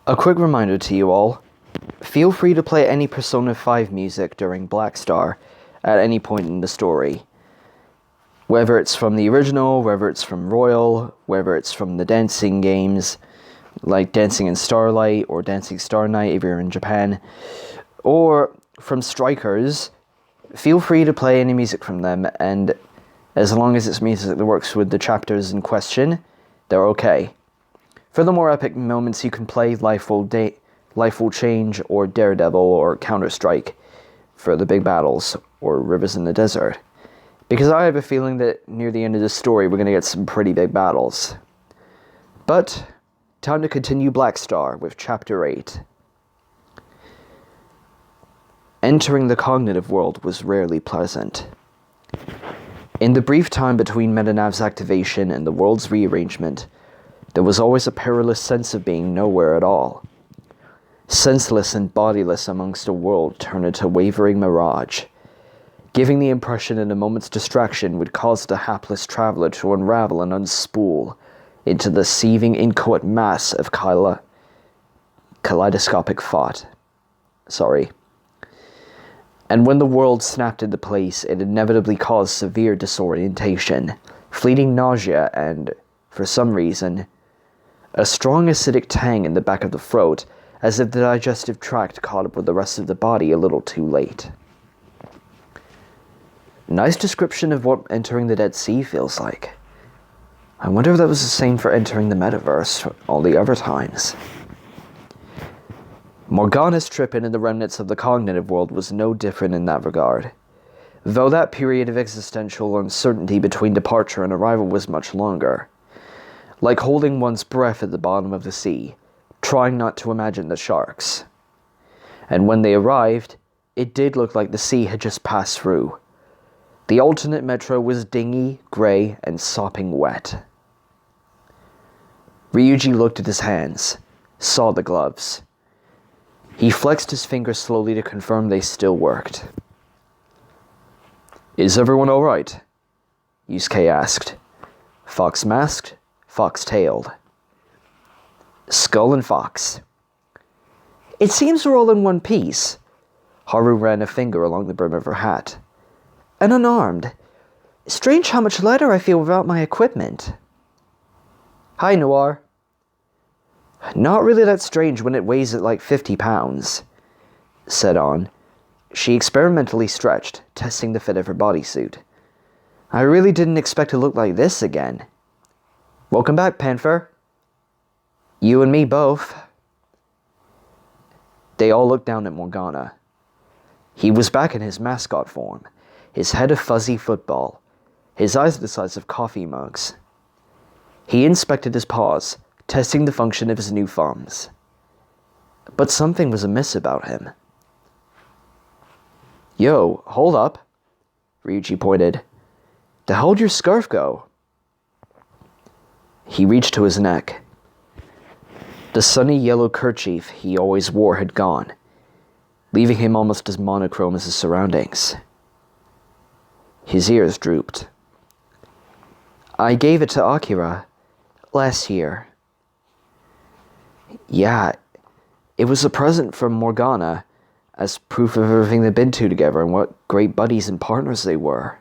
A quick reminder to you all, feel free to play any Persona 5 music during Black Star at any point in the story. Whether it's from the original, whether it's from Royal, whether it's from the dancing games, like Dancing in Starlight or Dancing Star Night if you're in Japan, or from Strikers, feel free to play any music from them, and as long as it's music that works with the chapters in question, they're okay. For the more epic moments, you can play Life Will Change or Daredevil or Counter-Strike for the big battles, or Rivers in the Desert. Because I have a feeling that near the end of the story, we're going to get some pretty big battles. But, time to continue Black Star with Chapter 8. Entering the cognitive world was rarely pleasant. In the brief time between Metanav's activation and the world's rearrangement, there was always a perilous sense of being nowhere at all. Senseless and bodiless amongst a world turned into a wavering mirage, giving the impression that a moment's distraction would cause the hapless traveler to unravel and unspool into the seething inchoate mass of kaleidoscopic thought. And when the world snapped into place, it inevitably caused severe disorientation, fleeting nausea, and, for some reason, a strong acidic tang in the back of the throat, as if the digestive tract caught up with the rest of the body a little too late. Nice description of what entering the Dead Sea feels like. I wonder if that was the same for entering the Metaverse all the other times. Morgana's trip into the remnants of the cognitive world was no different in that regard, though that period of existential uncertainty between departure and arrival was much longer. Like holding one's breath at the bottom of the sea, trying not to imagine the sharks. And when they arrived, it did look like the sea had just passed through. The alternate metro was dingy, grey, and sopping wet. Ryuji looked at his hands, saw the gloves. He flexed his fingers slowly to confirm they still worked. "Is everyone all right?" Yusuke asked. Fox masked, fox-tailed. Skull and Fox. "It seems we're all in one piece." Haru ran a finger along the brim of her hat. "And unarmed. Strange how much lighter I feel without my equipment." "Hi, Noir." "Not really that strange when it weighs at like 50 pounds, said On. She experimentally stretched, testing the fit of her bodysuit. "I really didn't expect to look like this again." "Welcome back, Panther." "You and me both." They all looked down at Morgana. He was back in his mascot form, his head a fuzzy football, his eyes the size of coffee mugs. He inspected his paws, testing the function of his new thumbs. But something was amiss about him. "Yo, hold up," Ryuji pointed. "The hell'd your scarf go?" He reached to his neck. The sunny yellow kerchief he always wore had gone, leaving him almost as monochrome as his surroundings. His ears drooped. "I gave it to Akira last year." "Yeah, it was a present from Morgana, as proof of everything they'd been to together and what great buddies and partners they were."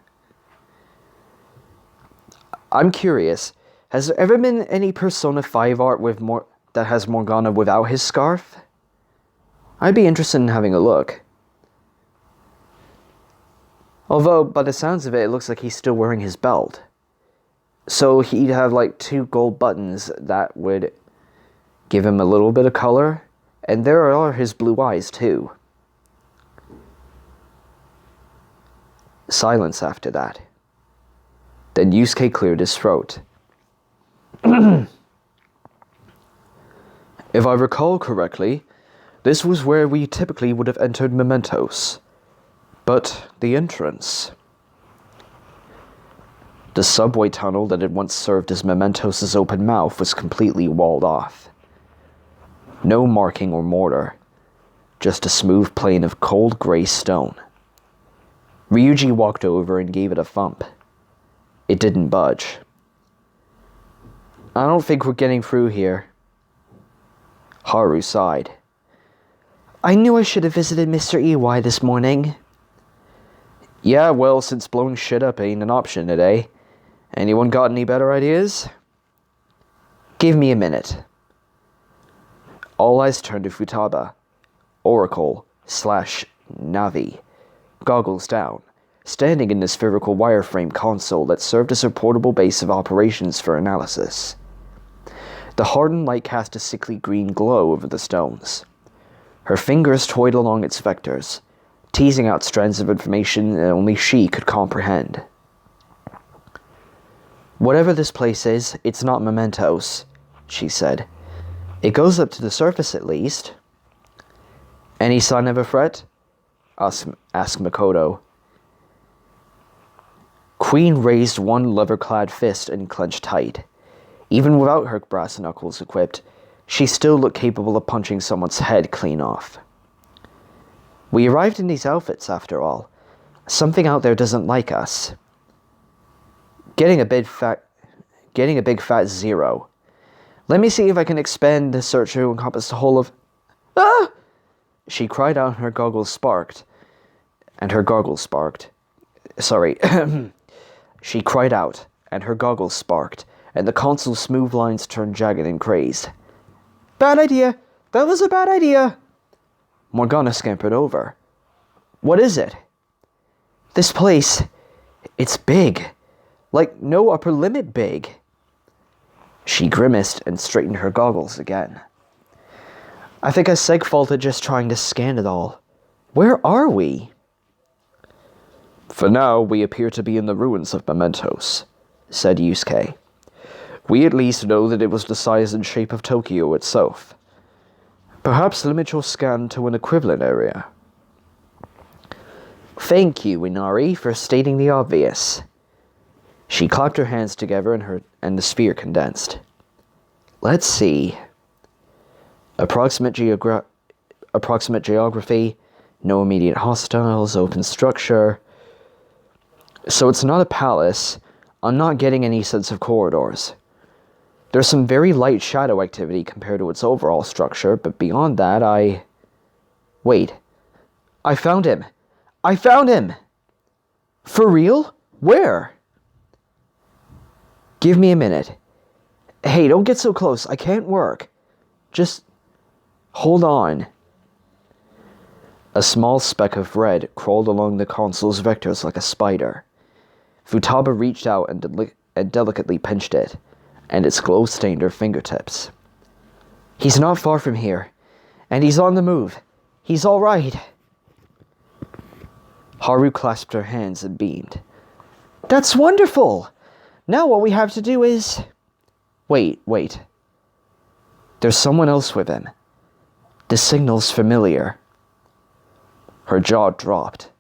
"I'm curious, has there ever been any Persona 5 art that has Morgana without his scarf? I'd be interested in having a look." Although, by the sounds of it, it looks like he's still wearing his belt. So he'd have like 2 gold buttons that would give him a little bit of color, and there are his blue eyes too. Silence after that. Then Yusuke cleared his throat. "If I recall correctly, this was where we typically would have entered Mementos. But the entrance..." The subway tunnel that had once served as Mementos' open mouth was completely walled off. No marking or mortar, just a smooth plane of cold gray stone. Ryuji walked over and gave it a thump. It didn't budge. "I don't think we're getting through here." Haru sighed. I knew I should have visited Mr. EY this morning. Yeah, well, since blowing shit up ain't an option today. Anyone got any better ideas? Give me a minute. All eyes turned to Futaba, Oracle/Navi, goggles down, standing in the spherical wireframe console that served as a portable base of operations for analysis. The hardened light cast a sickly green glow over the stones. Her fingers toyed along its vectors, teasing out strands of information that only she could comprehend. Whatever this place is, it's not mementos, she said. It goes up to the surface at least. Any sign of a threat? Asked Makoto. Queen raised one leather-clad fist and clenched tight. Even without her brass knuckles equipped, she still looked capable of punching someone's head clean off. We arrived in these outfits, after all. Something out there doesn't like us. Getting a big fat 0. Let me see if I can expand the search to encompass the whole of... Ah! She cried out and her goggles sparked. Sorry. She cried out, and her goggles sparked, and the console's smooth lines turned jagged and crazed. Bad idea! That was a bad idea! Morgana scampered over. What is it? This place, it's big. Like no upper limit big. She grimaced and straightened her goggles again. I think I segfaulted just trying to scan it all. Where are we? For now, we appear to be in the ruins of Mementos, said Yusuke. We at least know that it was the size and shape of Tokyo itself. Perhaps limit your scan to an equivalent area. Thank you, Inari, for stating the obvious. She clapped her hands together and the sphere condensed. Let's see. Approximate geography, no immediate hostiles, open structure. So it's not a palace. I'm not getting any sense of corridors. There's some very light shadow activity compared to its overall structure, but beyond that, Wait. I found him! I found him! For real? Where? Give me a minute. Hey, don't get so close. I can't work. Just hold on. A small speck of red crawled along the console's vectors like a spider. Futaba reached out and delicately pinched it, and its glow stained her fingertips. He's not far from here, and he's on the move. He's all right. Haru clasped her hands and beamed. That's wonderful! Now what we have to do is... Wait. There's someone else with him. The signal's familiar. Her jaw dropped.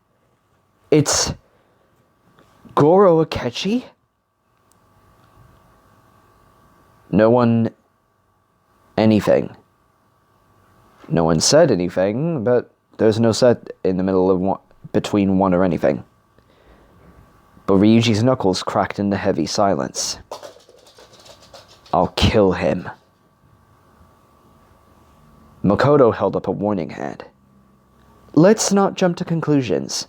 It's... Goro Akechi? No one said anything, but there's no set in the middle of between one or anything. But Ryuji's knuckles cracked in the heavy silence. I'll kill him. Makoto held up a warning hand. Let's not jump to conclusions.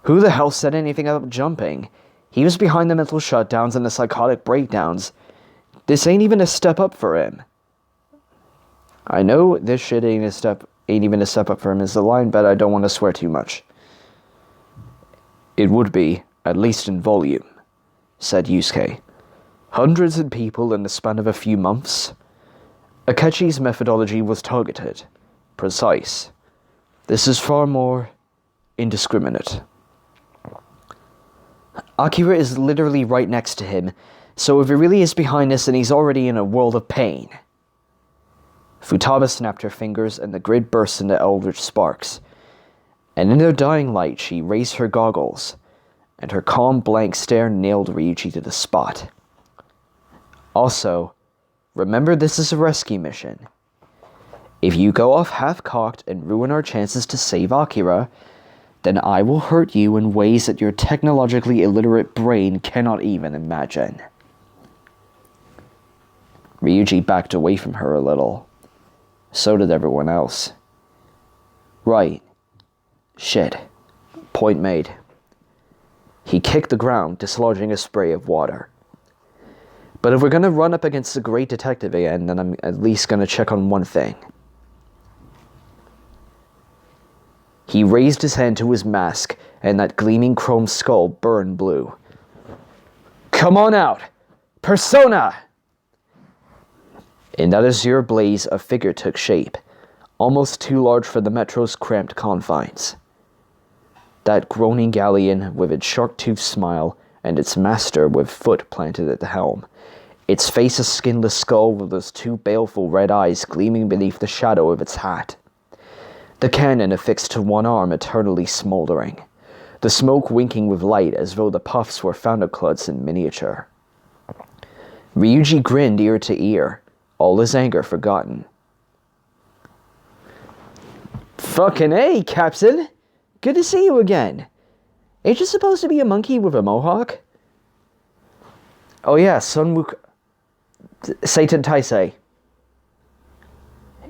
Who the hell said anything about jumping? He was behind the mental shutdowns and the psychotic breakdowns. This ain't even a step up for him. I know this shit ain't even a step up for him is the line, but I don't want to swear too much. It would be, at least in volume, said Yusuke. Hundreds of people in the span of a few months. Akechi's methodology was targeted, precise. This is far more indiscriminate. Akira is literally right next to him, so if he really is behind us, then he's already in a world of pain. Futaba snapped her fingers and the grid burst into eldritch sparks. And in their dying light, she raised her goggles, and her calm, blank stare nailed Ryuji to the spot. Also, remember this is a rescue mission. If you go off half-cocked and ruin our chances to save Akira, then I will hurt you in ways that your technologically illiterate brain cannot even imagine. Ryuji backed away from her a little. So did everyone else. Right. Shit. Point made. He kicked the ground, dislodging a spray of water. But if we're gonna run up against the great detective again, then I'm at least gonna check on one thing. He raised his hand to his mask, and that gleaming chrome skull burned blue. Come on out! Persona! In that azure blaze, a figure took shape, almost too large for the Metro's cramped confines. That groaning galleon with its shark-toothed smile and its master with foot planted at the helm, its face a skinless skull with those two baleful red eyes gleaming beneath the shadow of its hat. The cannon affixed to one arm eternally smoldering, the smoke winking with light as though the puffs were thunderclouds in miniature. Ryuji grinned ear to ear, all his anger forgotten. Fucking A, Captain! Good to see you again. Ain't you supposed to be a monkey with a mohawk? Oh yeah, Satan Taisei.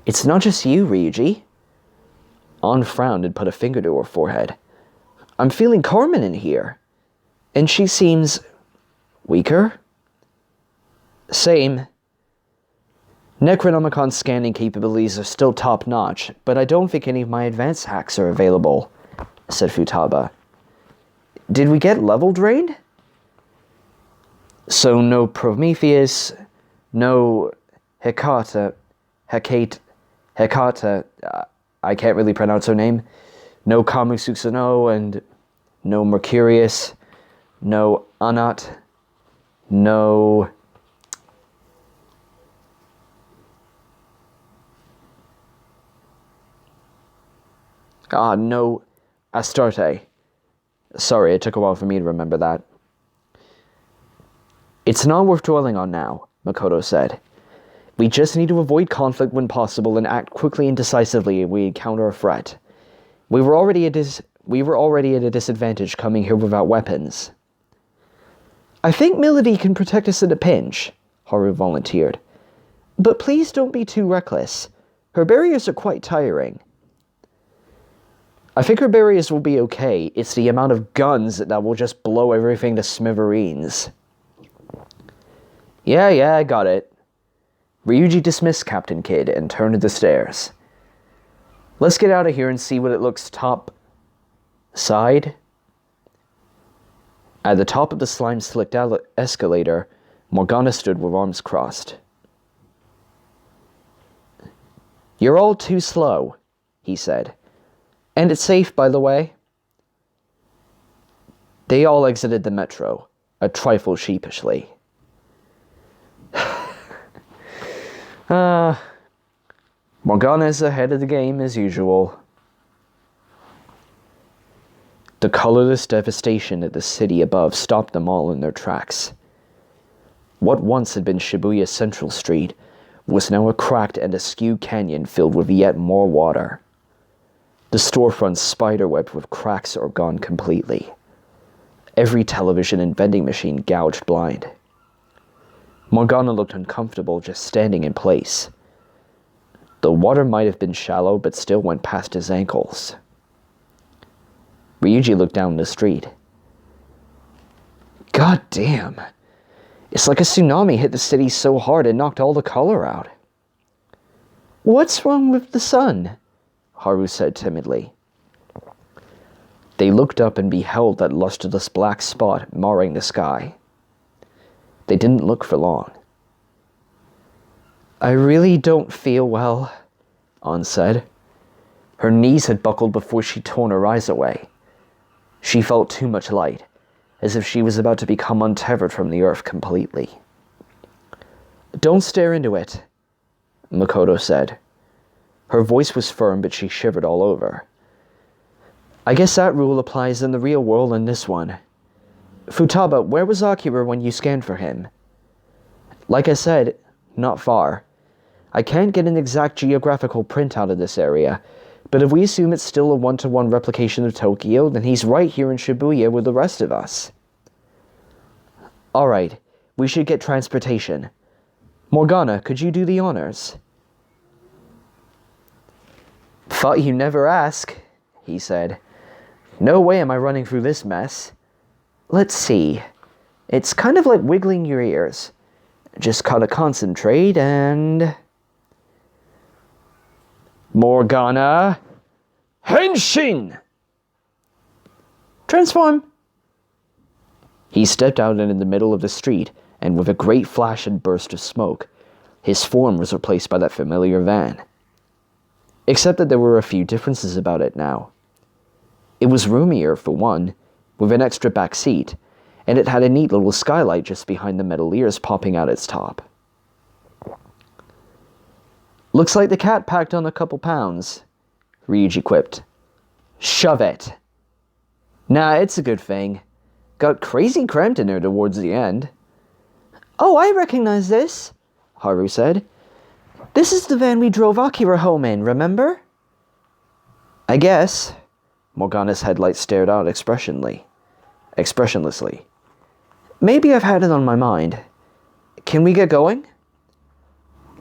It's not just you, Ryuji. An frowned and put a finger to her forehead. I'm feeling Carmen in here. And she seems... weaker? Same. Necronomicon scanning capabilities are still top-notch, but I don't think any of my advanced hacks are available, said Futaba. Did we get level drained? So no Prometheus, no Hecata, I can't really pronounce her name, no Kamususuno, and no Mercurius, no Anat, no... no Astarte. Sorry, it took a while for me to remember that. It's not worth dwelling on now, Makoto said. We just need to avoid conflict when possible and act quickly and decisively if we encounter a threat. We were already at a disadvantage coming here without weapons. I think Melody can protect us in a pinch, Haru volunteered. But please don't be too reckless. Her barriers are quite tiring. I think her barriers will be okay. It's the amount of guns that will just blow everything to smithereens. Yeah, I got it. Ryuji dismissed Captain Kidd and turned to the stairs. Let's get out of here and see what it looks top... side? At the top of the slime-slicked escalator, Morgana stood with arms crossed. You're all too slow, he said. And it's safe, by the way. They all exited the metro, a trifle sheepishly. Morgana is ahead of the game as usual. The colorless devastation at the city above stopped them all in their tracks. What once had been Shibuya Central Street was now a cracked and askew canyon filled with yet more water. The storefronts spiderwebbed with cracks or gone completely. Every television and vending machine gouged blind. Morgana looked uncomfortable just standing in place. The water might have been shallow, but still went past his ankles. Ryuji looked down the street. God damn. It's like a tsunami hit the city so hard it knocked all the color out. What's wrong with the sun? Haru said timidly. They looked up and beheld that lustreless black spot marring the sky. They didn't look for long. I really don't feel well, An said. Her knees had buckled before she torn her eyes away. She felt too much light, as if she was about to become untethered from the earth completely. Don't stare into it, Makoto said. Her voice was firm, but she shivered all over. I guess that rule applies in the real world and this one. Futaba, where was Akira when you scanned for him? Like I said, not far. I can't get an exact geographical printout of this area, but if we assume it's still a one-to-one replication of Tokyo, then he's right here in Shibuya with the rest of us. Alright, we should get transportation. Morgana, could you do the honors? Thought you'd never ask, he said. No way am I running through this mess. Let's see. It's kind of like wiggling your ears. Just gotta concentrate and... Morgana! Henshin! Transform! He stepped out into the middle of the street, and with a great flash and burst of smoke, his form was replaced by that familiar van. Except that there were a few differences about it now. It was roomier, for one, with an extra back seat, and it had a neat little skylight just behind the metal ears popping out its top. Looks like the cat packed on a couple pounds, Ryuji quipped. Shove it. Nah, it's a good thing. Got crazy cramped in her towards the end. Oh, I recognize this, Haru said. This is the van we drove Akira home in, remember? I guess. Morgana's headlights stared out expressionlessly. Maybe I've had it on my mind. Can we get going?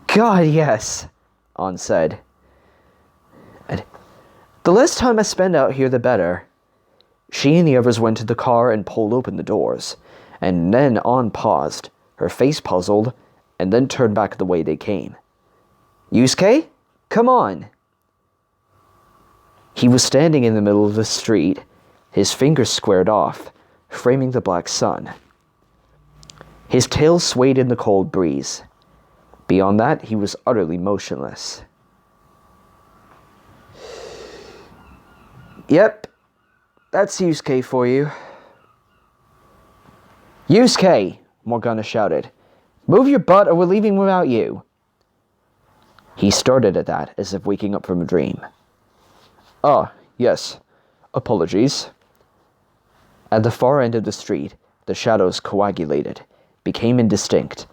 God, yes, An said. The less time I spend out here, the better. She and the others went to the car and pulled open the doors, and then An paused, her face puzzled, and then turned back the way they came. Yusuke? Come on! He was standing in the middle of the street, his fingers squared off, framing the black sun. His tail swayed in the cold breeze. Beyond that, he was utterly motionless. Yep, that's Yusuke for you. Yusuke! Morgana shouted. Move your butt or we're leaving without you. He started at that, as if waking up from a dream. Ah, yes. Apologies. At the far end of the street, the shadows coagulated, became indistinct,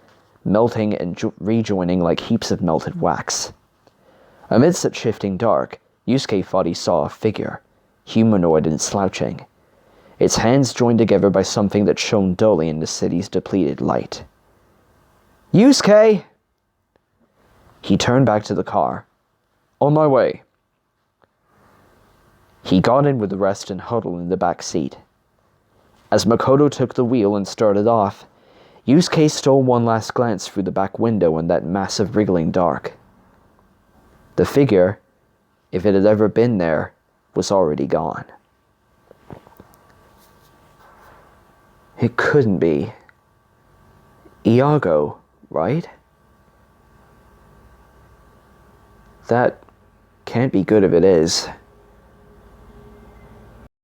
melting and rejoining like heaps of melted wax. Amidst that shifting dark, Yusuke thought he saw a figure, humanoid and slouching, its hands joined together by something that shone dully in the city's depleted light. Yusuke! He turned back to the car. On my way. He got in with the rest and huddled in the back seat. As Makoto took the wheel and started off, Yusuke stole one last glance through the back window in that massive wriggling dark. The figure, if it had ever been there, was already gone. It couldn't be. Iago, right? That can't be good if it is.